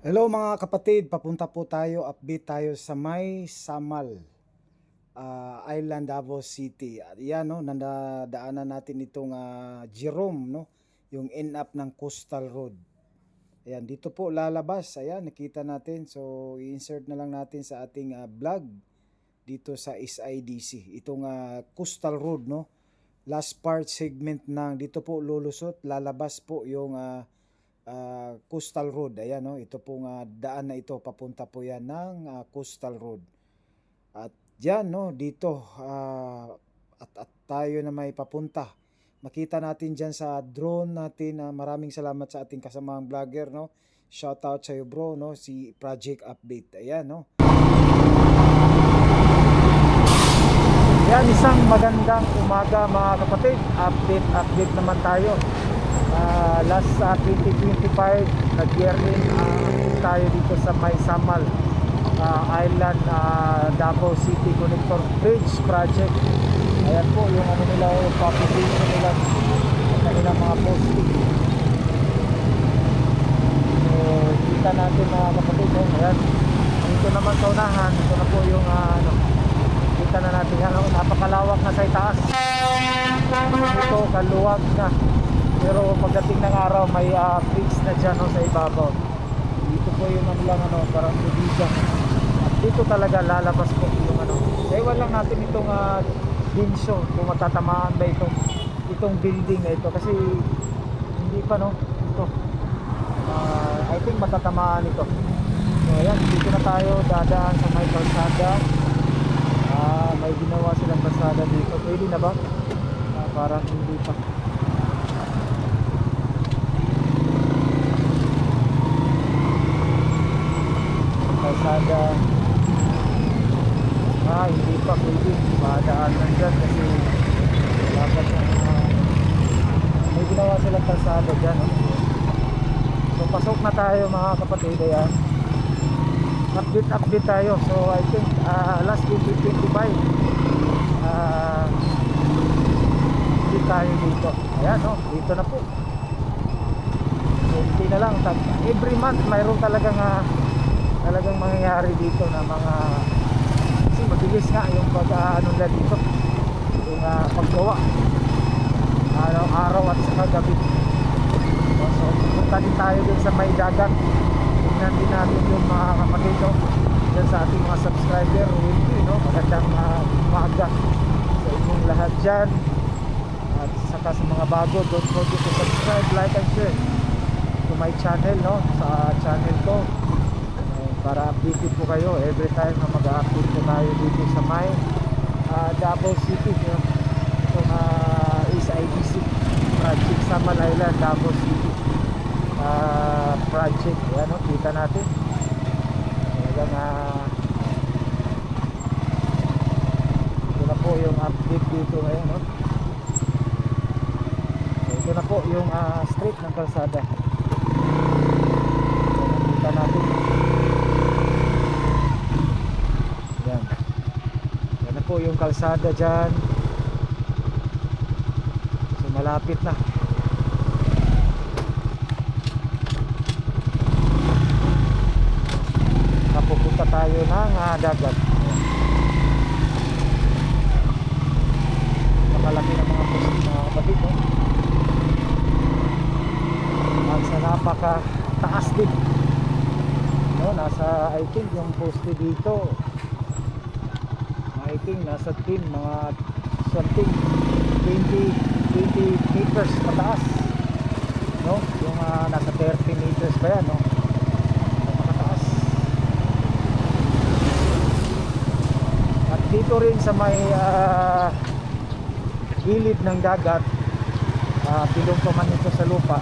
Hello mga kapatid, papunta po tayo, update tayo sa May Samal Island, Davao City. At yan, no, nadaanan natin itong Jerome, no, yung end up ng Coastal Road. Ayan, dito po lalabas, ayan, nakita natin. So, i-insert na lang natin sa ating vlog dito sa SIDC. Itong Coastal Road, no, last part segment ng dito po lulusot, lalabas po yung Coastal Road. Ayan, no, ito pong daan na ito, papunta po yan ng Coastal Road. At yan, no, dito at tayo na may papunta. Makita natin dyan sa drone natin. Maraming salamat sa ating kasamang vlogger, no. Shout out sa iyo bro, no, si Project Update. Ayan, no. Yan, isang magandang umaga mga kapatid. Update naman tayo. Last 2025 nag-year-end tayo dito sa May Samal Island, Davao City Connector Bridge Project. Ayan po yung ano nila, yung population nila, kanilang mga posting. So kita natin mga kapatid, ayan. Dito naman sa unahan, ito na po yung kita na natin yan, napakalawak na sa itaas. Ito kaluwag na. Pero pagdating ng araw may bridge na dyan, no, sa ibabaw. Dito po yung parang tubigan. At dito talaga lalabas po yung ewan lang natin itong dinsyo, kung matatamaan ba itong building na ito. Kasi hindi pa, no, ito. I think matatamaan ito. So ayan, dito na tayo dadaan sa may kalsada. May ginawa silang kalsada dito. Pwede na ba? Parang hindi pa. Kalsada, hindi pa pwede madaanan dyan kasi dapat may ginawa silang kalsada dyan, no? So pasok na tayo mga kapatid. Ayan, update tayo. So I think last 2025 update tayo dito. Ayan, no, dito na po. So, hindi na lang every month mayroon talagang mangyayari dito na mga, kasi mabilis nga yung nila dito, yung paggawa araw at saka gabi. So punta din tayo dun sa may dagat. Tingnan din natin yung mga kapatid dyan sa ating mga subscriber. No? Magandang umaga sa inyong lahat dyan, at saka sa mga bago, don't forget to subscribe, like and share to my channel, no? Sa channel ko, para updated po kayo every time na mag-update po tayo dito sa may Davao City, no? Itong SIDC Project Samal Island, Davao City project. Ayan, no? Kita natin ito na po yung update dito ngayon, no? So, ito na po yung street ng kalsada. So, kita natin. Yan na po yung kalsada dyan. So malapit na. Napupunta tayo ng dagat. Nakalaki ng mga poste, mga kapatid, no? At sa napaka taas din, no? Nasa, I think yung poste dito, I think nasa mga something 20 meters pataas, no? Yung nasa 30 meters ba yan, no? Napakataas. At dito rin sa may gilid ng dagat, pilong pa man ito sa lupa.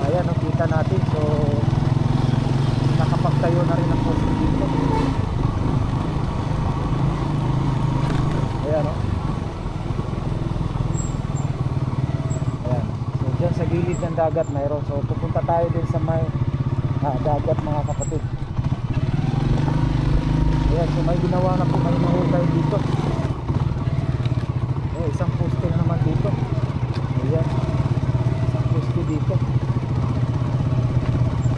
Ayan, no, kita natin. So nakapagtayo na rin ang poste dito. Ayan, no? Ayan. So dyan sa gilid ng dagat mayroon. So pupunta tayo din sa may dagat, mga kapatid. Ayan, so may ginawa na po, may mahukay dito. Isang poste na naman dito. Ayan, isang poste dito.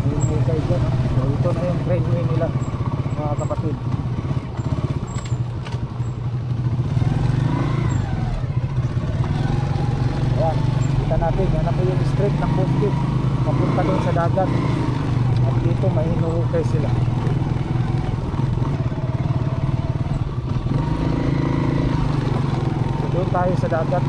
May mahukay dyan, no? natin. Yan na po yung street ng Bukid papunta doon sa dagat. At dito may hinuhukay sila. So doon tayo sa dagat.